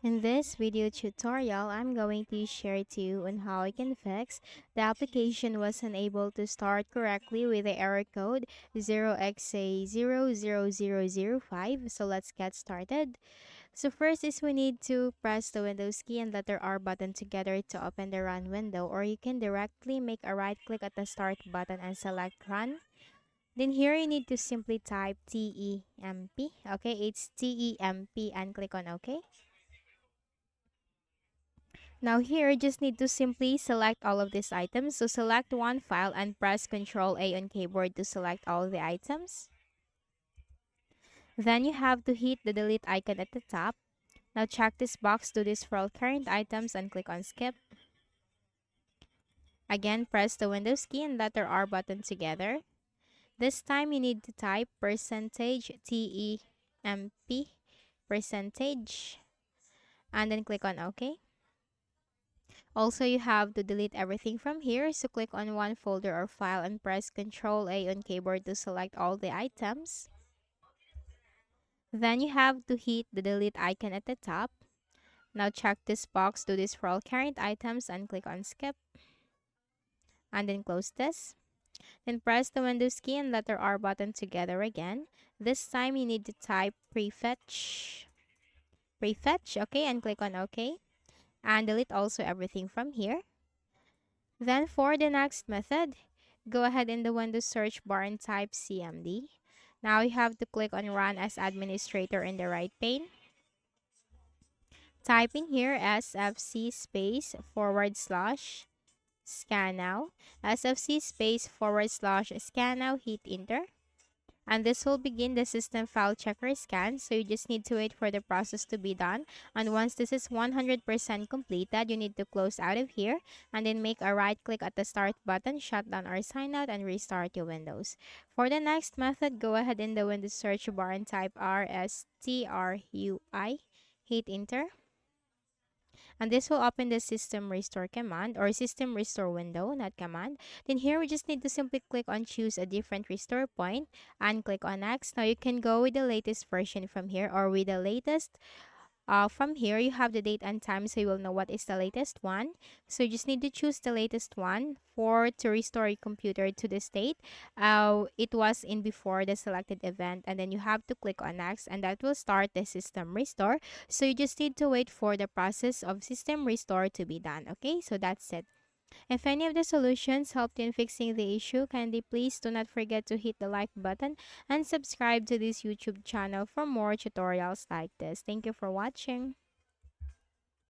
In this video tutorial, I'm going to share to you on how I can fix the application was unable to start correctly with the error code 0xc00005. So let's get started. So first is we need to press the Windows key and letter R button together to open the run window, or you can directly make a right click at the start button and select run. Then here you need to simply type TEMP. Okay, it's TEMP and click on OK. Now here, you just need to simply select all of these items. So select one file and press Ctrl A on keyboard to select all the items. Then you have to hit the delete icon at the top. Now check this box to this for all current items and click on skip. Again, press the Windows key and letter R button together. This time you need to type percentage TEMP percentage and then click on OK. Also, you have to delete everything from here, so click on one folder or file and press Ctrl A on keyboard to select all the items. Then you have to hit the delete icon at the top. Now check this box, do this for all current items and click on skip. And then close this. Then press the Windows key and letter R button together again. This time you need to type prefetch, okay, and click on OK. And delete also everything from here. Then for the next method, go ahead in the Windows search bar and type CMD. Now you have to click on Run as Administrator in the right pane. Type in here SFC space / scan now. SFC space / scan now, hit enter. And this will begin the system file checker scan, so you just need to wait for the process to be done. And once this is 100% completed, you need to close out of here and then make a right click at the start button, shut down or sign out, and restart your Windows. For the next method, go ahead in the Windows search bar and type RSTRUI, hit enter. And this will open the system restore command, or system restore window, not command. Then here we just need to simply click on choose a different restore point and click on next. Now you can go with the latest version from here, or with the latest. From here, you have the date and time, so you will know what is the latest one. So you just need to choose the latest one for to restore your computer to the state it was in before the selected event, and then you have to click on next, and that will start the system restore. So you just need to wait for the process of system restore to be done. Okay, so that's it. If any of the solutions helped in fixing the issue, kindly please do not forget to hit the like button and subscribe to this YouTube channel for more tutorials like this. Thank you for watching.